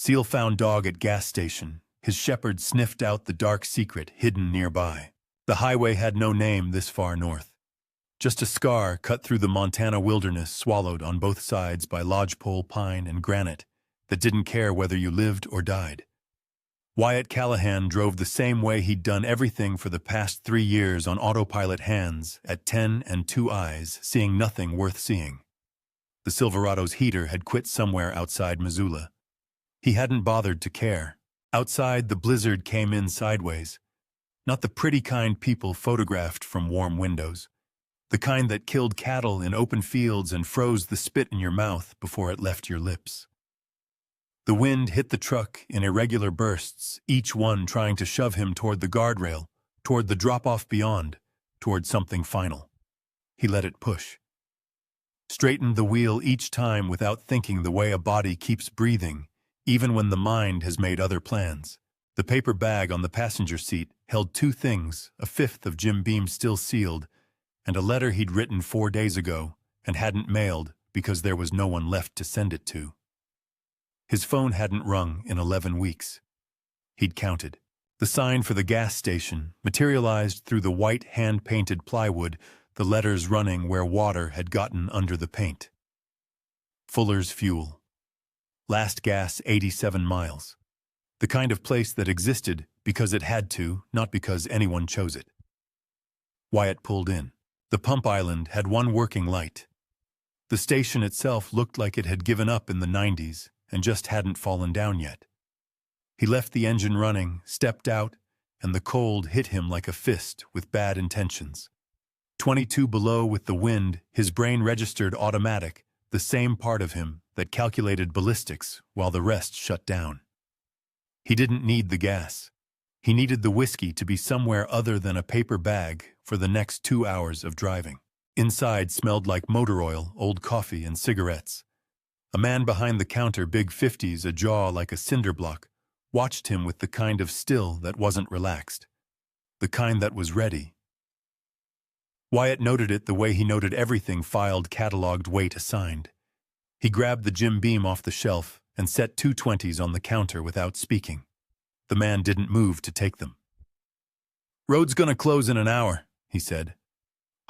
Seal found dog at gas station. His shepherd sniffed out the dark secret hidden nearby. The highway had no name this far north. Just a scar cut through the Montana wilderness, swallowed on both sides by lodgepole pine and granite that didn't care whether you lived or died. Wyatt Callahan drove the same way he'd done everything for the past 3 years, on autopilot, hands at 10 and 2 eyes, seeing nothing worth seeing. The Silverado's heater had quit somewhere outside Missoula. He hadn't bothered to care. Outside, the blizzard came in sideways. Not the pretty kind people photographed from warm windows. The kind that killed cattle in open fields and froze the spit in your mouth before it left your lips. The wind hit the truck in irregular bursts, each one trying to shove him toward the guardrail, toward the drop-off beyond, toward something final. He let it push. Straightened the wheel each time without thinking, the way a body keeps breathing, even when the mind has made other plans. The paper bag on the passenger seat held 2 things, a fifth of Jim Beam still sealed, and a letter he'd written 4 days ago and hadn't mailed because there was no one left to send it to. His phone hadn't rung in 11 weeks. He'd counted. The sign for the gas station materialized through the white hand-painted plywood, the letters running where water had gotten under the paint. Fuller's Fuel. Last gas 87 miles. The kind of place that existed because it had to, not because anyone chose it. Wyatt pulled in. The pump island had one working light. The station itself looked like it had given up in the 90s and just hadn't fallen down yet. He left the engine running, stepped out, and the cold hit him like a fist with bad intentions. 22 below with the wind, his brain registered automatic, the same part of him that calculated ballistics while the rest shut down. He didn't need the gas. He needed the whiskey to be somewhere other than a paper bag for the next 2 hours of driving. Inside smelled like motor oil, old coffee, and cigarettes. A man behind the counter, big 50s, a jaw like a cinder block, watched him with the kind of still that wasn't relaxed. The kind that was ready. Wyatt noted it the way he noted everything, filed, cataloged, weight assigned. He grabbed the Jim Beam off the shelf and set 2 20s on the counter without speaking. The man didn't move to take them. "Road's gonna close in an hour," he said.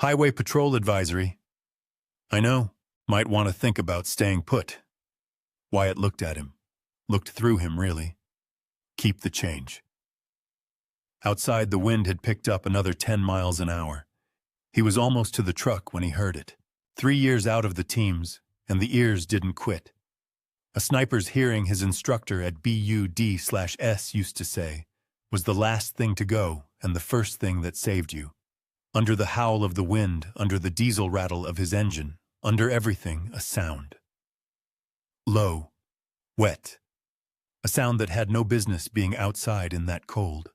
"Highway patrol advisory." "I know. Might want to think about staying put." Wyatt looked at him. Looked through him, really. "Keep the change." Outside, the wind had picked up another 10 miles an hour. He was almost to the truck when he heard it. 3 years out of the teams, and the ears didn't quit. A sniper's hearing, his instructor at BUD/S used to say, was the last thing to go and the first thing that saved you. Under the howl of the wind, under the diesel rattle of his engine, under everything, a sound. Low. Wet. A sound that had no business being outside in that cold.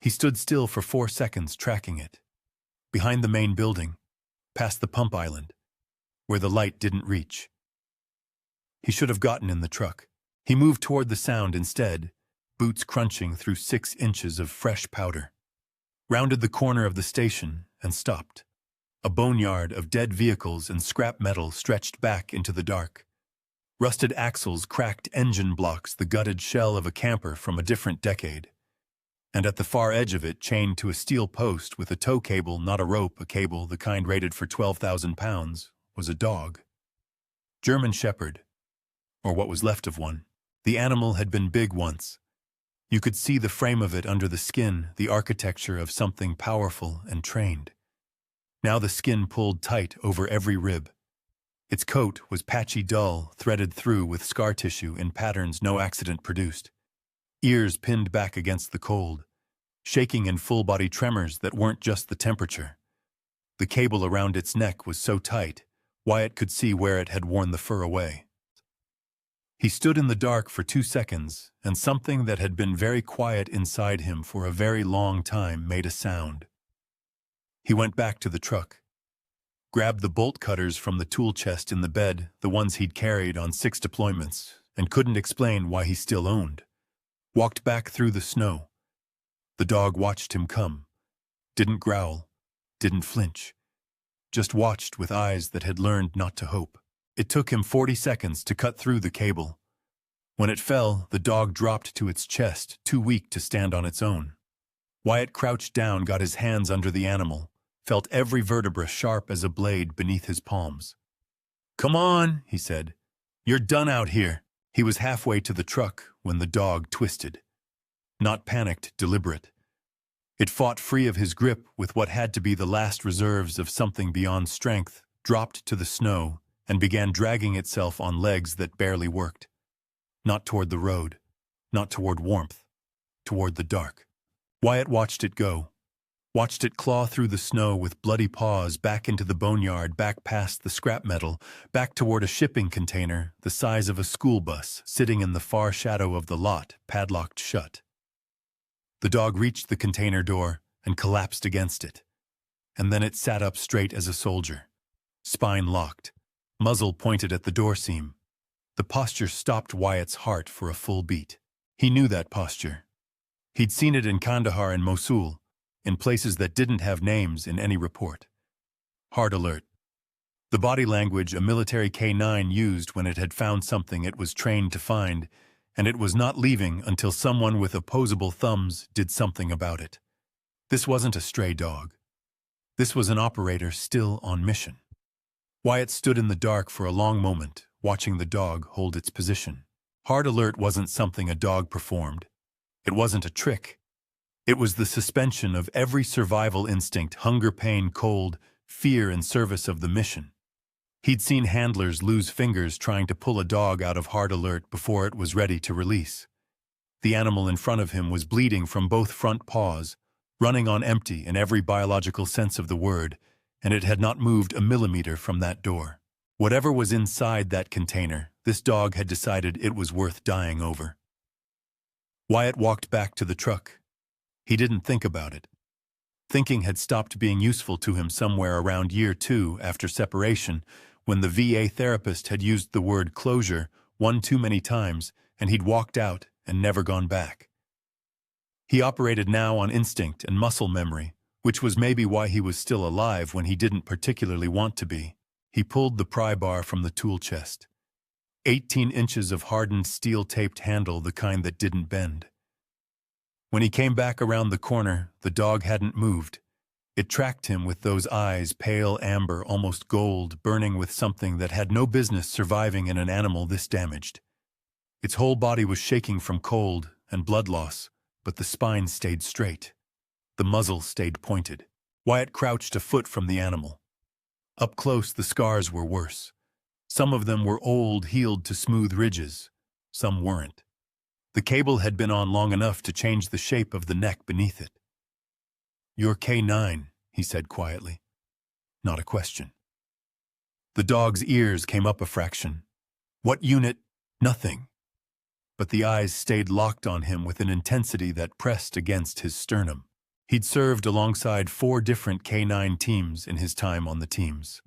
He stood still for 4 seconds, tracking it. Behind the main building, past the pump island, where the light didn't reach. He should have gotten in the truck. He moved toward the sound instead, boots crunching through 6 inches of fresh powder. Rounded the corner of the station and stopped. A boneyard of dead vehicles and scrap metal stretched back into the dark. Rusted axles, cracked engine blocks, the gutted shell of a camper from a different decade. And at the far edge of it, chained to a steel post with a tow cable, not a rope, a cable, the kind rated for 12,000 pounds, was a dog. German Shepherd, or what was left of one. The animal had been big once. You could see the frame of it under the skin, the architecture of something powerful and trained. Now the skin pulled tight over every rib. Its coat was patchy dull, threaded through with scar tissue in patterns no accident produced. Ears pinned back against the cold, shaking in full-body tremors that weren't just the temperature. The cable around its neck was so tight, Wyatt could see where it had worn the fur away. He stood in the dark for 2 seconds, and something that had been very quiet inside him for a very long time made a sound. He went back to the truck, grabbed the bolt cutters from the tool chest in the bed, the ones he'd carried on 6 deployments, and couldn't explain why he still owned. Walked back through the snow. The dog watched him come. Didn't growl. Didn't flinch. Just watched with eyes that had learned not to hope. It took him 40 seconds to cut through the cable. When it fell, the dog dropped to its chest, too weak to stand on its own. Wyatt crouched down, got his hands under the animal, felt every vertebra sharp as a blade beneath his palms. "Come on," he said. "You're done out here." He was halfway to the truck when the dog twisted. Not panicked, deliberate. It fought free of his grip with what had to be the last reserves of something beyond strength, dropped to the snow, and began dragging itself on legs that barely worked. Not toward the road, not toward warmth, toward the dark. Wyatt watched it go, watched it claw through the snow with bloody paws back into the boneyard, back past the scrap metal, back toward a shipping container the size of a school bus sitting in the far shadow of the lot, padlocked shut. The dog reached the container door and collapsed against it. And then it sat up straight as a soldier, spine locked, muzzle pointed at the door seam. The posture stopped Wyatt's heart for a full beat. He knew that posture. He'd seen it in Kandahar and Mosul, in places that didn't have names in any report. Hard alert. The body language a military K-9 used when it had found something it was trained to find, and it was not leaving until someone with opposable thumbs did something about it. This wasn't a stray dog. This was an operator still on mission. Wyatt stood in the dark for a long moment, watching the dog hold its position. Hard alert wasn't something a dog performed. It wasn't a trick. It was the suspension of every survival instinct, hunger, pain, cold, fear in service of the mission. He'd seen handlers lose fingers trying to pull a dog out of hard alert before it was ready to release. The animal in front of him was bleeding from both front paws, running on empty in every biological sense of the word, and it had not moved a millimeter from that door. Whatever was inside that container, this dog had decided it was worth dying over. Wyatt walked back to the truck. He didn't think about it. Thinking had stopped being useful to him somewhere around year 2 after separation, when the VA therapist had used the word closure one too many times, and he'd walked out and never gone back. He operated now on instinct and muscle memory, which was maybe why he was still alive when he didn't particularly want to be. He pulled the pry bar from the tool chest. 18 inches of hardened steel-taped handle, the kind that didn't bend. When he came back around the corner, the dog hadn't moved. It tracked him with those eyes, pale amber, almost gold, burning with something that had no business surviving in an animal this damaged. Its whole body was shaking from cold and blood loss, but the spine stayed straight. The muzzle stayed pointed. Wyatt crouched a foot from the animal. Up close, the scars were worse. Some of them were old, healed to smooth ridges. Some weren't. The cable had been on long enough to change the shape of the neck beneath it. "You're K-9, he said quietly. Not a question. The dog's ears came up a fraction. "What unit?" "Nothing." But the eyes stayed locked on him with an intensity that pressed against his sternum. He'd served alongside 4 different K-9 teams in his time on the teams.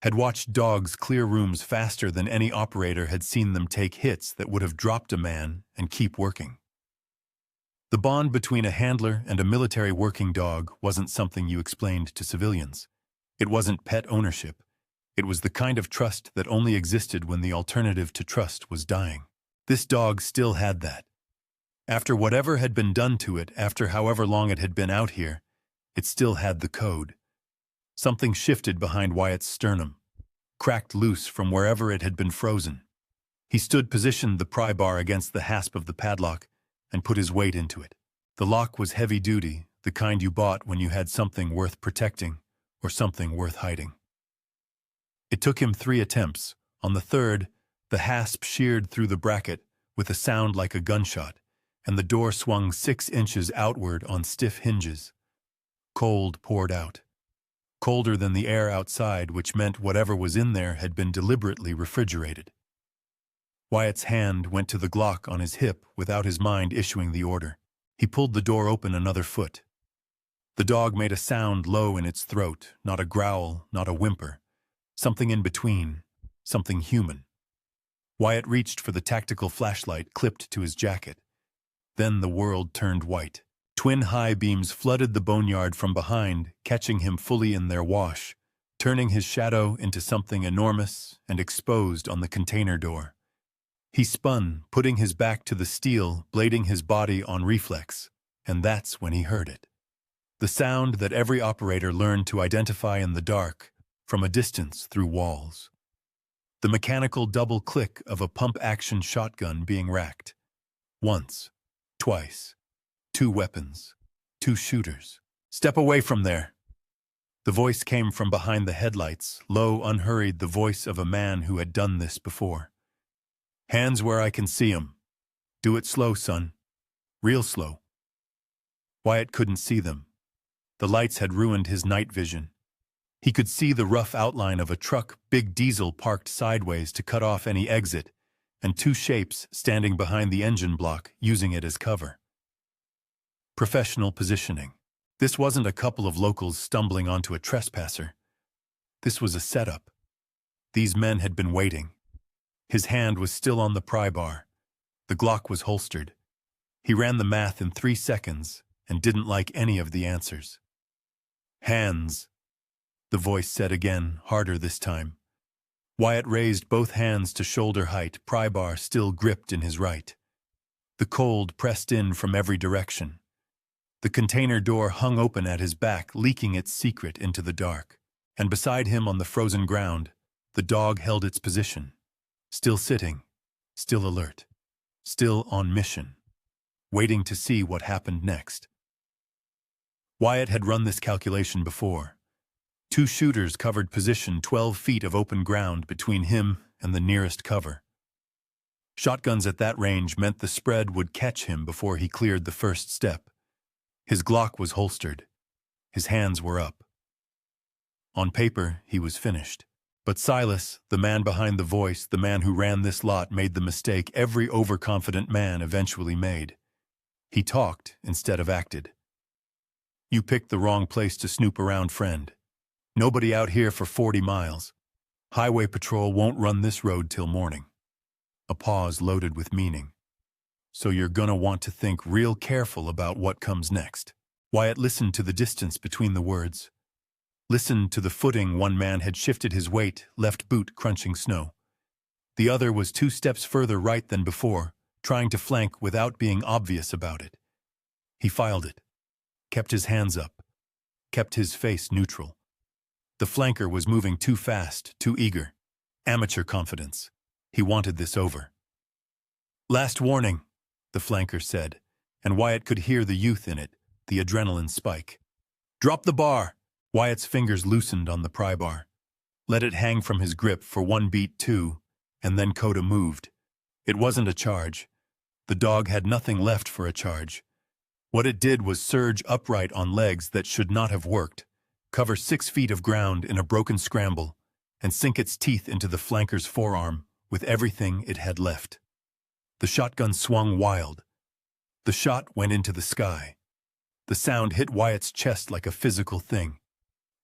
Had watched dogs clear rooms faster than any operator had seen them take hits that would have dropped a man and keep working. The bond between a handler and a military working dog wasn't something you explained to civilians. It wasn't pet ownership. It was the kind of trust that only existed when the alternative to trust was dying. This dog still had that. After whatever had been done to it, after however long it had been out here, it still had the code. Something shifted behind Wyatt's sternum, cracked loose from wherever it had been frozen. He stood positioned the pry bar against the hasp of the padlock and put his weight into it. The lock was heavy-duty, the kind you bought when you had something worth protecting or something worth hiding. It took him 3 attempts. On the third, the hasp sheared through the bracket with a sound like a gunshot, and the door swung 6 inches outward on stiff hinges. Cold poured out. Colder than the air outside, which meant whatever was in there had been deliberately refrigerated. Wyatt's hand went to the Glock on his hip without his mind issuing the order. He pulled the door open another foot. The dog made a sound low in its throat, not a growl, not a whimper. Something in between, something human. Wyatt reached for the tactical flashlight clipped to his jacket. Then the world turned white. Twin high beams flooded the boneyard from behind, catching him fully in their wash, turning his shadow into something enormous and exposed on the container door. He spun, putting his back to the steel, blading his body on reflex, and that's when he heard it. The sound that every operator learned to identify in the dark, from a distance through walls. The mechanical double click of a pump-action shotgun being racked. Once, twice, 2 weapons, 2 shooters. "Step away from there." The voice came from behind the headlights, low, unhurried, the voice of a man who had done this before. "Hands where I can see 'em. Do it slow, son. Real slow." Wyatt couldn't see them. The lights had ruined his night vision. He could see the rough outline of a truck, big diesel parked sideways to cut off any exit, and 2 shapes standing behind the engine block, using it as cover. Professional positioning. This wasn't a couple of locals stumbling onto a trespasser. This was a setup. These men had been waiting. His hand was still on the pry bar. The Glock was holstered. He ran the math in 3 seconds and didn't like any of the answers. "Hands," the voice said again, harder this time. Wyatt raised both hands to shoulder height, pry bar still gripped in his right. The cold pressed in from every direction. The container door hung open at his back, leaking its secret into the dark. And beside him on the frozen ground, the dog held its position. Still sitting, still alert, still on mission, waiting to see what happened next. Wyatt had run this calculation before. 2 shooters covered position 12 feet of open ground between him and the nearest cover. Shotguns at that range meant the spread would catch him before he cleared the first step. His Glock was holstered. His hands were up. On paper, he was finished. But Silas, the man behind the voice, the man who ran this lot, made the mistake every overconfident man eventually made. He talked instead of acted. "You picked the wrong place to snoop around, friend. Nobody out here for 40 miles. Highway patrol won't run this road till morning." A pause loaded with meaning. "So you're gonna want to think real careful about what comes next." Wyatt listened to the distance between the words. Listened to the footing one man had shifted his weight, left boot crunching snow. The other was 2 steps further right than before, trying to flank without being obvious about it. He filed it. Kept his hands up. Kept his face neutral. The flanker was moving too fast, too eager. Amateur confidence. He wanted this over. "Last warning," the flanker said, and Wyatt could hear the youth in it, the adrenaline spike. "Drop the bar." Wyatt's fingers loosened on the pry bar. Let it hang from his grip for 1 beat, 2, and then Coda moved. It wasn't a charge. The dog had nothing left for a charge. What it did was surge upright on legs that should not have worked, cover 6 feet of ground in a broken scramble, and sink its teeth into the flanker's forearm with everything it had left. The shotgun swung wild. The shot went into the sky. The sound hit Wyatt's chest like a physical thing.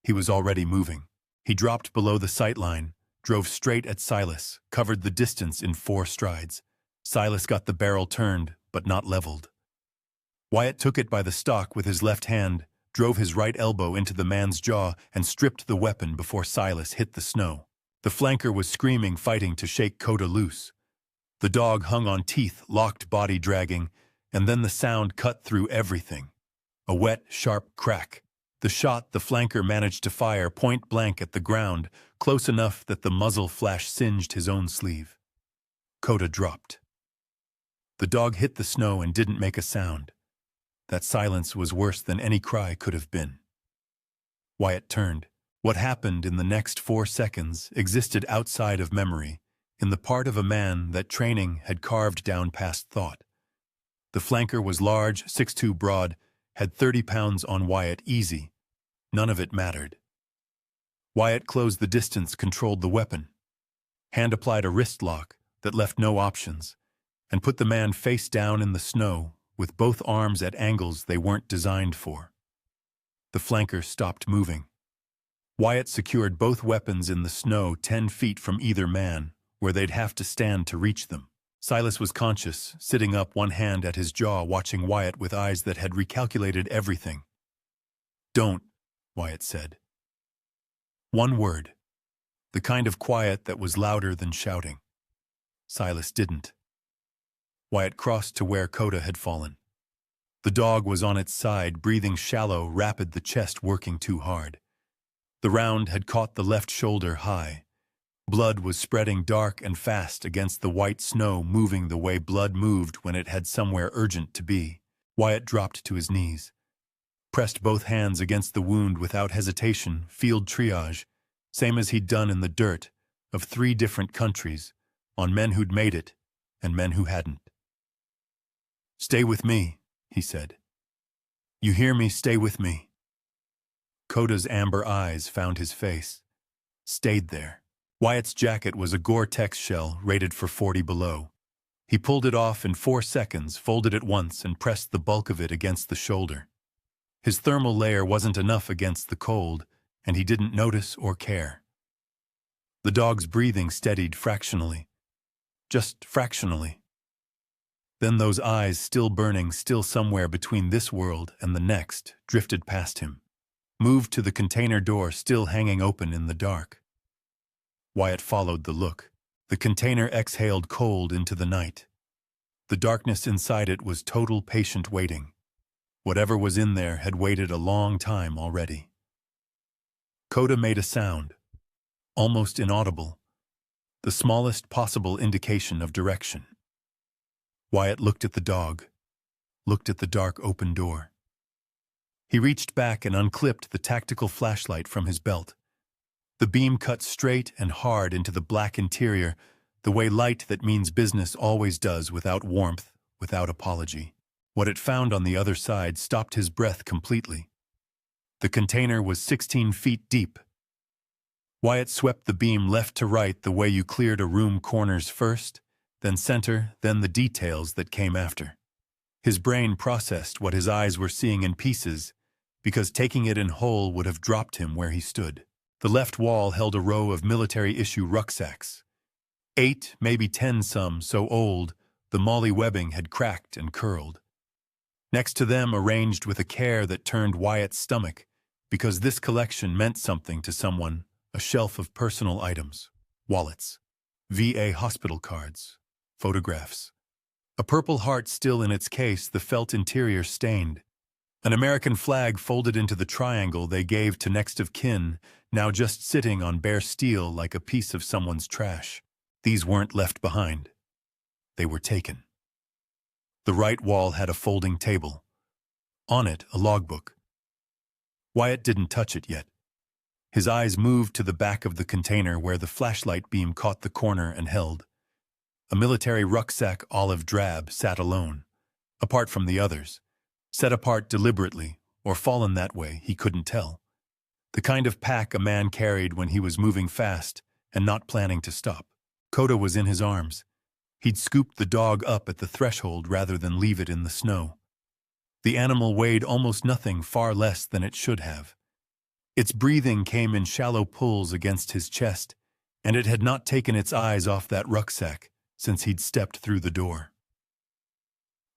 He was already moving. He dropped below the sight line, drove straight at Silas, covered the distance in 4 strides. Silas got the barrel turned, but not leveled. Wyatt took it by the stock with his left hand, drove his right elbow into the man's jaw, and stripped the weapon before Silas hit the snow. The flanker was screaming, fighting to shake Coda loose. The dog hung on teeth, locked body dragging, and then the sound cut through everything. A wet, sharp crack. The shot the flanker managed to fire point blank at the ground, close enough that the muzzle flash singed his own sleeve. Coda dropped. The dog hit the snow and didn't make a sound. That silence was worse than any cry could have been. Wyatt turned. What happened in the next 4 seconds existed outside of memory, in the part of a man that training had carved down past thought. The flanker was large, 6'2" broad, had 30 pounds on Wyatt easy. None of it mattered. Wyatt closed the distance, controlled the weapon. Hand applied a wrist lock that left no options, and put the man face down in the snow with both arms at angles they weren't designed for. The flanker stopped moving. Wyatt secured both weapons in the snow 10 feet from either man, where they'd have to stand to reach them. Silas was conscious, sitting up, one hand at his jaw, watching Wyatt with eyes that had recalculated everything. "Don't," Wyatt said. One word. The kind of quiet that was louder than shouting. Silas didn't. Wyatt crossed to where Coda had fallen. The dog was on its side, breathing shallow, rapid, the chest working too hard. The round had caught the left shoulder high. Blood was spreading dark and fast against the white snow, moving the way blood moved when it had somewhere urgent to be. Wyatt dropped to his knees, pressed both hands against the wound without hesitation, field triage, same as he'd done in the dirt of 3 different countries, on men who'd made it and men who hadn't. "Stay with me," he said. "You hear me? Stay with me." Coda's amber eyes found his face. Stayed there. Wyatt's jacket was a Gore-Tex shell rated for 40 below. He pulled it off in 4 seconds, folded it once, and pressed the bulk of it against the shoulder. His thermal layer wasn't enough against the cold, and he didn't notice or care. The dog's breathing steadied fractionally. Just fractionally. Then those eyes, still burning, still somewhere between this world and the next, drifted past him. Moved to the container door, still hanging open in the dark. Wyatt followed the look. The container exhaled cold into the night. The darkness inside it was total patient waiting. Whatever was in there had waited a long time already. Coda made a sound, almost inaudible, the smallest possible indication of direction. Wyatt looked at the dog, looked at the dark open door. He reached back and unclipped the tactical flashlight from his belt. The beam cut straight and hard into the black interior, the way light that means business always does, without warmth, without apology. What it found on the other side stopped his breath completely. The container was 16 feet deep. Wyatt swept the beam left to right the way you cleared a room corners first, then center, then the details that came after. His brain processed what his eyes were seeing in pieces, because taking it in whole would have dropped him where he stood. The left wall held a row of military-issue rucksacks. 8, maybe 10 some, so old, the molly webbing had cracked and curled. Next to them, arranged with a care that turned Wyatt's stomach, because this collection meant something to someone, a shelf of personal items, wallets, VA hospital cards, photographs. A purple heart still in its case, the felt interior stained. An American flag folded into the triangle they gave to next of kin, now just sitting on bare steel like a piece of someone's trash. These weren't left behind. They were taken. The right wall had a folding table. On it, a logbook. Wyatt didn't touch it yet. His eyes moved to the back of the container where the flashlight beam caught the corner and held. A military rucksack, olive drab, sat alone, apart from the others. Set apart deliberately, or fallen that way, he couldn't tell. The kind of pack a man carried when he was moving fast and not planning to stop. Coda was in his arms. He'd scooped the dog up at the threshold rather than leave it in the snow. The animal weighed almost nothing, far less than it should have. Its breathing came in shallow pulls against his chest, and it had not taken its eyes off that rucksack since he'd stepped through the door.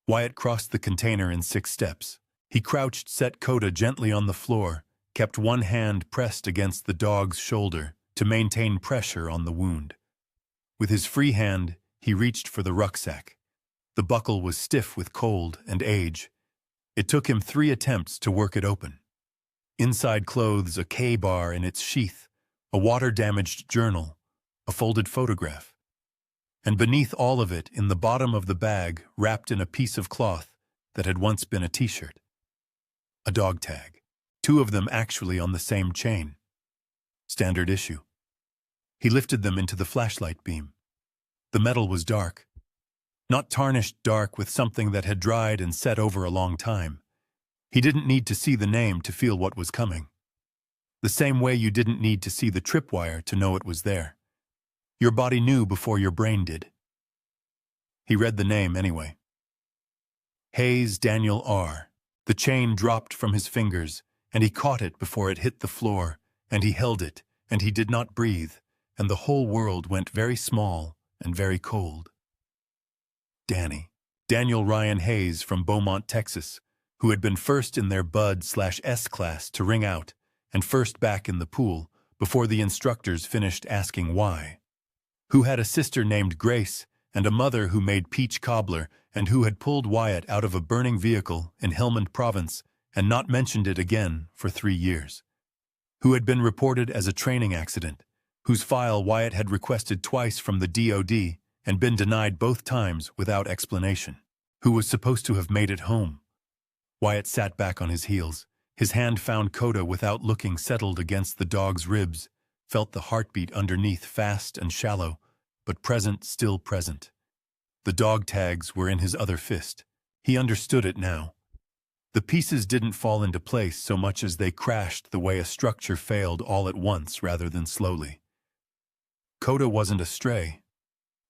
Wyatt crossed the container in 6 steps. He crouched, set Coda gently on the floor, kept one hand pressed against the dog's shoulder to maintain pressure on the wound. With his free hand, he reached for the rucksack. The buckle was stiff with cold and age. It took him 3 attempts to work it open. Inside clothes, a K-bar in its sheath, a water-damaged journal, a folded photograph. And beneath all of it, in the bottom of the bag, wrapped in a piece of cloth that had once been a t-shirt. A dog tag. 2 of them actually on the same chain. Standard issue. He lifted them into the flashlight beam. The metal was dark. Not tarnished dark with something that had dried and set over a long time. He didn't need to see the name to feel what was coming. The same way you didn't need to see the tripwire to know it was there. Your body knew before your brain did. He read the name anyway. Hayes Daniel R. The chain dropped from his fingers, and he caught it before it hit the floor, and he held it, and he did not breathe, and the whole world went very small and very cold. Daniel Ryan Hayes from Beaumont, Texas, who had been first in their Bud/S class to ring out, and first back in the pool before the instructors finished asking why. Who had a sister named Grace and a mother who made peach cobbler and who had pulled Wyatt out of a burning vehicle in Helmand Province and not mentioned it again for 3 years. Who had been reported as a training accident, whose file Wyatt had requested twice from the DOD and been denied both times without explanation. Who was supposed to have made it home. Wyatt sat back on his heels. His hand found Coda without looking, settled against the dog's ribs, felt the heartbeat underneath, fast and shallow, but present, still present. The dog tags were in his other fist. He understood it now. The pieces didn't fall into place so much as they crashed the way a structure failed all at once rather than slowly. Coda wasn't a stray.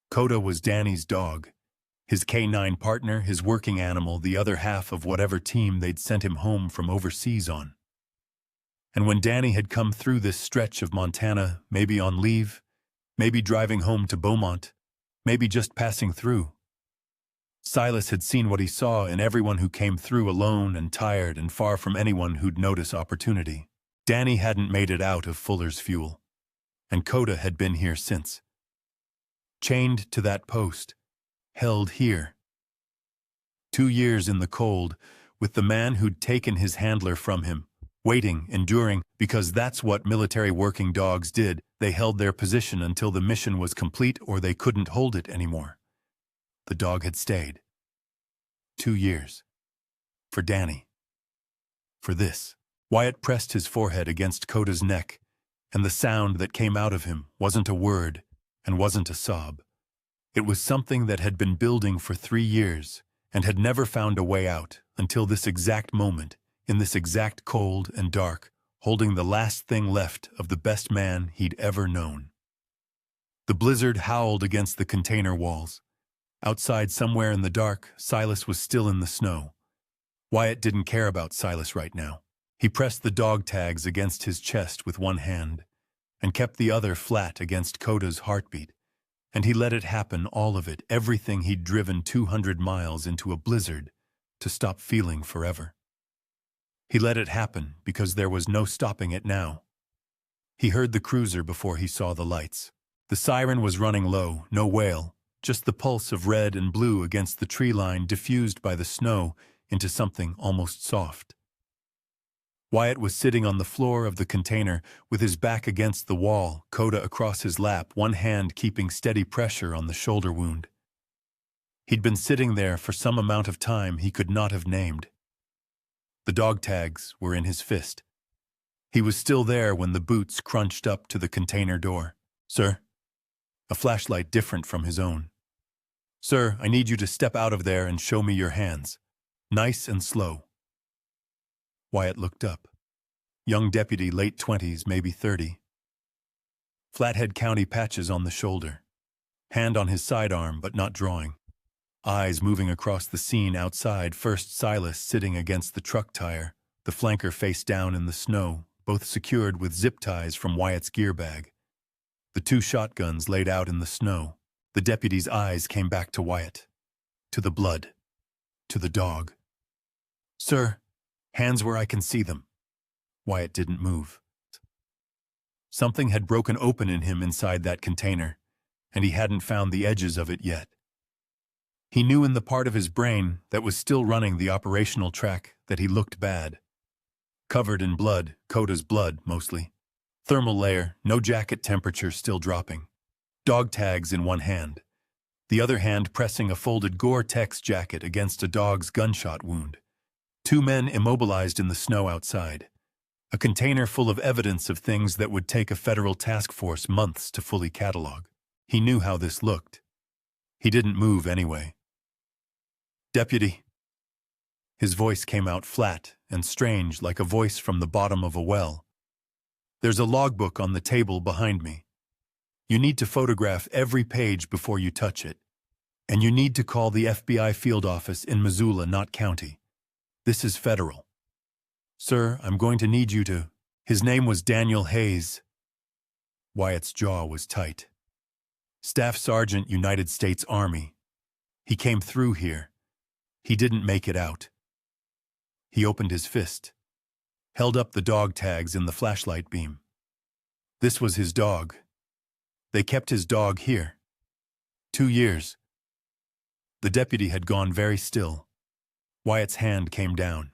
Coda was Danny's dog. His K9 partner, his working animal, the other half of whatever team they'd sent him home from overseas on. And when Danny had come through this stretch of Montana, maybe on leave, maybe driving home to Beaumont, maybe just passing through, Silas had seen what he saw in everyone who came through alone and tired and far from anyone who'd notice opportunity. Danny hadn't made it out of Fuller's Fuel, and Coda had been here since. Chained to that post, held here. 2 years in the cold, with the man who'd taken his handler from him, waiting, enduring, because that's what military working dogs did. They held their position until the mission was complete or they couldn't hold it anymore. The dog had stayed. 2 years. For Danny. For this. Wyatt pressed his forehead against Coda's neck, and the sound that came out of him wasn't a word and wasn't a sob. It was something that had been building for 3 years and had never found a way out until this exact moment, in this exact cold and dark, holding the last thing left of the best man he'd ever known. The blizzard howled against the container walls. Outside, somewhere in the dark, Silas was still in the snow. Wyatt didn't care about Silas right now. He pressed the dog tags against his chest with one hand and kept the other flat against Coda's heartbeat. And he let it happen, all of it, everything he'd driven 200 miles into a blizzard to stop feeling forever. He let it happen because there was no stopping it now. He heard the cruiser before he saw the lights. The siren was running low, no wail, just the pulse of red and blue against the tree line diffused by the snow into something almost soft. Wyatt was sitting on the floor of the container with his back against the wall, Coda across his lap, one hand keeping steady pressure on the shoulder wound. He'd been sitting there for some amount of time he could not have named. The dog tags were in his fist. He was still there when the boots crunched up to the container door. "Sir?" A flashlight different from his own. "Sir, I need you to step out of there and show me your hands. Nice and slow." Wyatt looked up. Young deputy, late 20s, maybe 30. Flathead County patches on the shoulder. Hand on his sidearm, but not drawing. Eyes moving across the scene outside, first Silas sitting against the truck tire, the flanker face down in the snow, both secured with zip ties from Wyatt's gear bag. The 2 shotguns laid out in the snow. The deputy's eyes came back to Wyatt. To the blood. To the dog. "Sir, hands where I can see them." Wyatt didn't move. Something had broken open in him inside that container, and he hadn't found the edges of it yet. He knew in the part of his brain that was still running the operational track that he looked bad. Covered in blood, Coda's blood, mostly. Thermal layer, no jacket temperature still dropping. Dog tags in one hand. The other hand pressing a folded Gore-Tex jacket against a dog's gunshot wound. 2 men immobilized in the snow outside. A container full of evidence of things that would take a federal task force months to fully catalog. He knew how this looked. He didn't move anyway. "Deputy." His voice came out flat and strange, like a voice from the bottom of a well. "There's a logbook on the table behind me. You need to photograph every page before you touch it. And you need to call the FBI field office in Missoula, not county. This is federal. Sir, I'm going to need you to..." His name was Daniel Hayes. Wyatt's jaw was tight. Staff Sergeant, United States Army. He came through here. He didn't make it out. He opened his fist, held up the dog tags in the flashlight beam. This was his dog. They kept his dog here. 2 years. The deputy had gone very still. Wyatt's hand came down.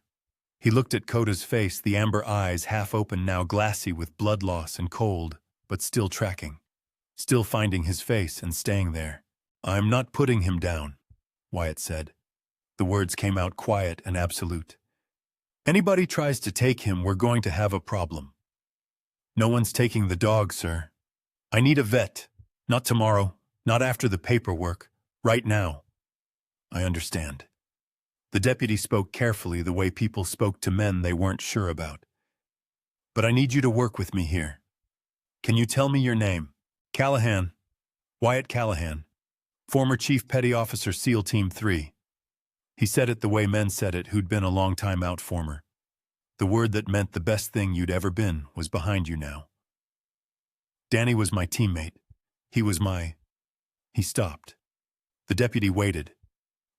He looked at Coda's face, the amber eyes half open, now glassy with blood loss and cold, but still tracking. Still finding his face and staying there. "I'm not putting him down," Wyatt said. The words came out quiet and absolute. "Anybody tries to take him, we're going to have a problem." "No one's taking the dog, sir. I need a vet. Not tomorrow, not after the paperwork. Right now." "I understand." The deputy spoke carefully, the way people spoke to men they weren't sure about. "But I need you to work with me here. Can you tell me your name?" "Callahan. Wyatt Callahan. Former Chief Petty Officer SEAL Team 3. He said it the way men said it who'd been a long time out former. The word that meant the best thing you'd ever been was behind you now. "Danny was my teammate. He was my—" He stopped. The deputy waited.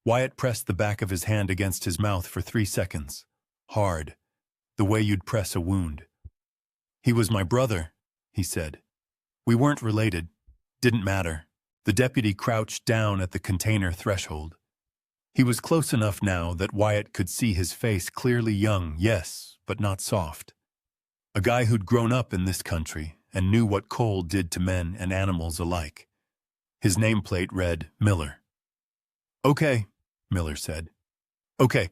Wyatt pressed the back of his hand against his mouth for 3 seconds. Hard. The way you'd press a wound. "He was my brother," he said. "We weren't related. Didn't matter." The deputy crouched down at the container threshold. He was close enough now that Wyatt could see his face clearly, young, yes, but not soft. A guy who'd grown up in this country and knew what cold did to men and animals alike. His nameplate read Miller. "Okay," Miller said. "Okay,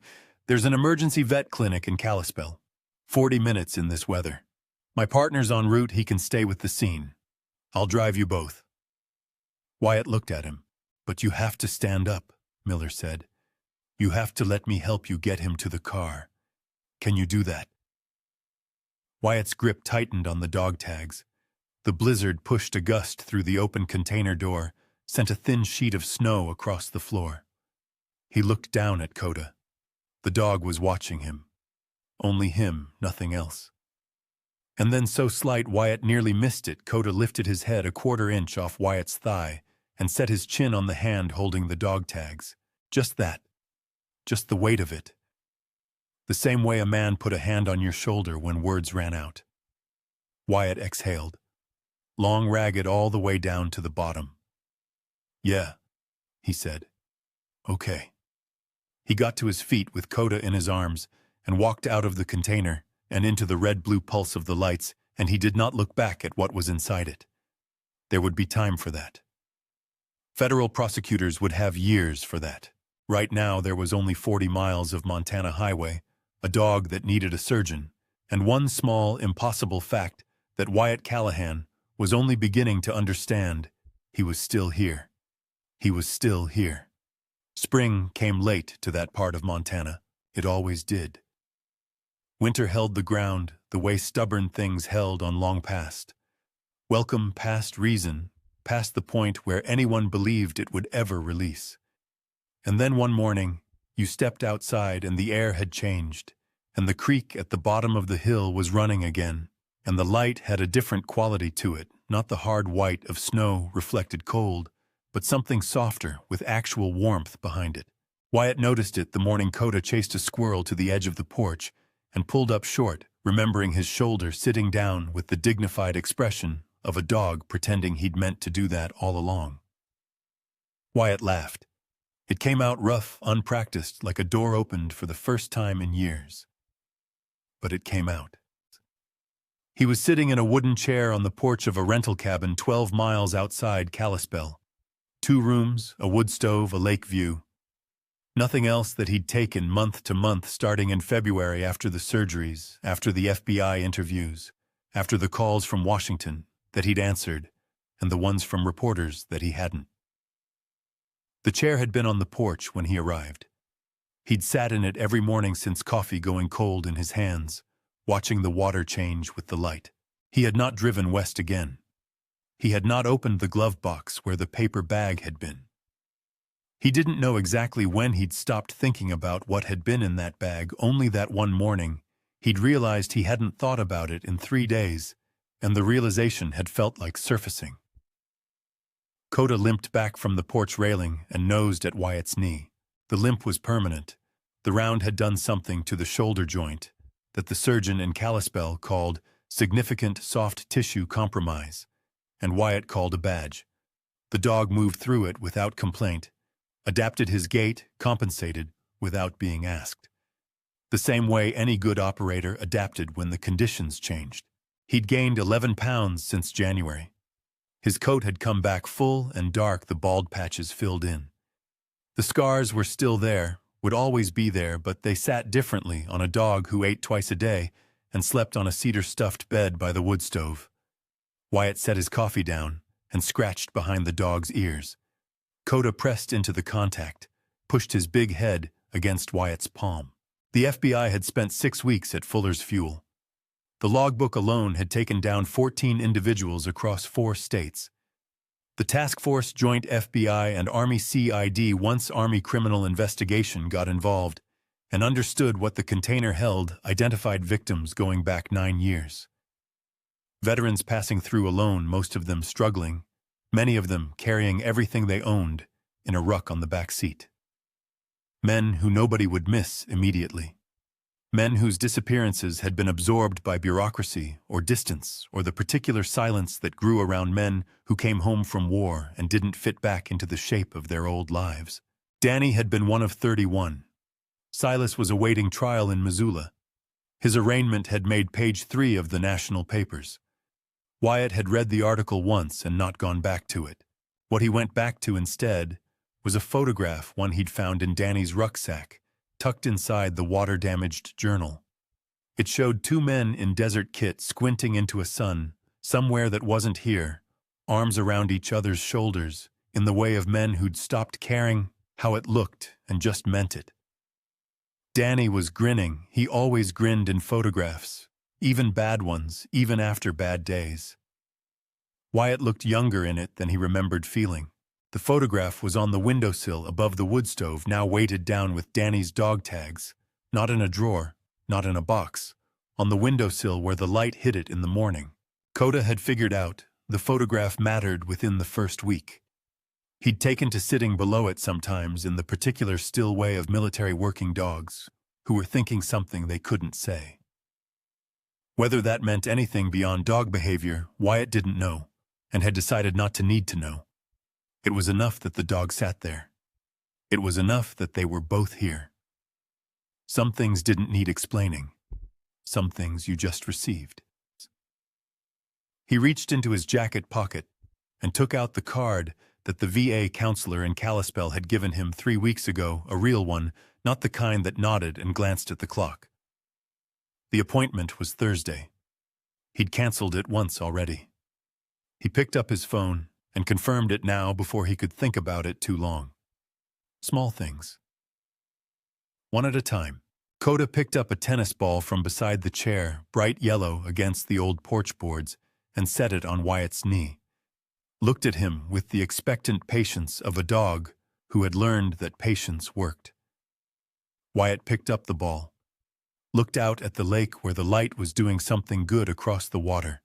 there's an emergency vet clinic in Kalispell. 40 minutes in this weather. My partner's en route, he can stay with the scene. I'll drive you both." Wyatt looked at him. "But you have to stand up," Miller said. "You have to let me help you get him to the car. Can you do that?" Wyatt's grip tightened on the dog tags. The blizzard pushed a gust through the open container door, sent a thin sheet of snow across the floor. He looked down at Coda. The dog was watching him. Only him, nothing else. And then, so slight Wyatt nearly missed it, Coda lifted his head a 1/4 inch off Wyatt's thigh and set his chin on the hand holding the dog tags. Just that. Just the weight of it. The same way a man put a hand on your shoulder when words ran out. Wyatt exhaled. Long, ragged all the way down to the bottom. "Yeah," he said. "Okay." He got to his feet with Coda in his arms and walked out of the container and into the red-blue pulse of the lights, and he did not look back at what was inside it. There would be time for that. Federal prosecutors would have years for that. Right now there was only 40 miles of Montana highway, a dog that needed a surgeon, and one small, impossible fact that Wyatt Callahan was only beginning to understand. He was still here. He was still here. Spring came late to that part of Montana. It always did. Winter held the ground the way stubborn things held on long past. Welcome past reason, past the point where anyone believed it would ever release. And then one morning, you stepped outside and the air had changed, and the creek at the bottom of the hill was running again, and the light had a different quality to it, not the hard white of snow reflected cold, but something softer with actual warmth behind it. Wyatt noticed it the morning Coda chased a squirrel to the edge of the porch and pulled up short, remembering his shoulder sitting down with the dignified expression of a dog pretending he'd meant to do that all along. Wyatt laughed. It came out rough, unpracticed, like a door opened for the first time in years. But it came out. He was sitting in a wooden chair on the porch of a rental cabin 12 miles outside Kalispell. 2 rooms, a wood stove, a lake view. Nothing else that he'd taken month to month starting in February after the surgeries, after the FBI interviews, after the calls from Washington that he'd answered, and the ones from reporters that he hadn't. The chair had been on the porch when he arrived. He'd sat in it every morning since coffee going cold in his hands, watching the water change with the light. He had not driven west again. He had not opened the glove box where the paper bag had been. He didn't know exactly when he'd stopped thinking about what had been in that bag. Only that one morning, he'd realized he hadn't thought about it in 3 days, and the realization had felt like surfacing. Coda limped back from the porch railing and nosed at Wyatt's knee. The limp was permanent. The round had done something to the shoulder joint that the surgeon in Kalispell called significant soft tissue compromise, and Wyatt called a badge. The dog moved through it without complaint, adapted his gait, compensated without being asked. The same way any good operator adapted when the conditions changed. He'd gained 11 pounds since January. His coat had come back full and dark, the bald patches filled in. The scars were still there, would always be there, but they sat differently on a dog who ate twice a day and slept on a cedar-stuffed bed by the wood stove. Wyatt set his coffee down and scratched behind the dog's ears. Coda pressed into the contact, pushed his big head against Wyatt's palm. The FBI had spent 6 weeks at Fuller's Fuel. The logbook alone had taken down 14 individuals across 4 states. The task force, joint FBI and Army CID, once Army Criminal Investigation, got involved and understood what the container held, identified victims going back 9 years. Veterans passing through alone, most of them struggling, many of them carrying everything they owned in a ruck on the back seat. Men who nobody would miss immediately. Men whose disappearances had been absorbed by bureaucracy or distance or the particular silence that grew around men who came home from war and didn't fit back into the shape of their old lives. Danny had been one of 31. Silas was awaiting trial in Missoula. His arraignment had made page 3 of the national papers. Wyatt had read the article once and not gone back to it. What he went back to instead was a photograph one he'd found in Danny's rucksack, tucked inside the water-damaged journal. It showed 2 men in desert kit squinting into a sun, somewhere that wasn't here, arms around each other's shoulders, in the way of men who'd stopped caring how it looked and just meant it. Danny was grinning. He always grinned in photographs, even bad ones, even after bad days. Wyatt looked younger in it than he remembered feeling. The photograph was on the windowsill above the wood stove, now weighted down with Danny's dog tags, not in a drawer, not in a box, on the windowsill where the light hit it in the morning. Coda had figured out the photograph mattered within the first week. He'd taken to sitting below it sometimes in the particular still way of military working dogs who were thinking something they couldn't say. Whether that meant anything beyond dog behavior, Wyatt didn't know, and had decided not to need to know. It was enough that the dog sat there. It was enough that they were both here. Some things didn't need explaining. Some things you just received. He reached into his jacket pocket and took out the card that the VA counselor in Kalispell had given him 3 weeks ago, a real one, not the kind that nodded and glanced at the clock. The appointment was Thursday. He'd canceled it once already. He picked up his phone and confirmed it now before he could think about it too long. Small things. One at a time. Coda picked up a tennis ball from beside the chair, bright yellow against the old porch boards, and set it on Wyatt's knee. Looked at him with the expectant patience of a dog who had learned that patience worked. Wyatt picked up the ball, looked out at the lake where the light was doing something good across the water.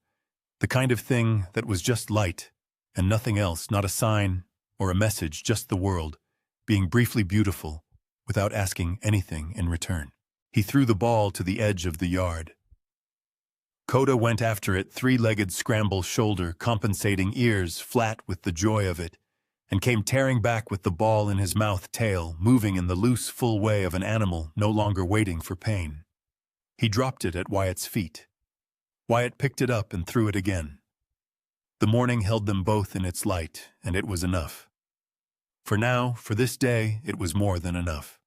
The kind of thing that was just light, and nothing else, not a sign or a message, just the world, being briefly beautiful without asking anything in return. He threw the ball to the edge of the yard. Coda went after it, 3-legged scramble shoulder, compensating ears flat with the joy of it, and came tearing back with the ball in his mouth, tail moving in the loose, full way of an animal no longer waiting for pain. He dropped it at Wyatt's feet. Wyatt picked it up and threw it again. The morning held them both in its light, and it was enough. For now, for this day, it was more than enough.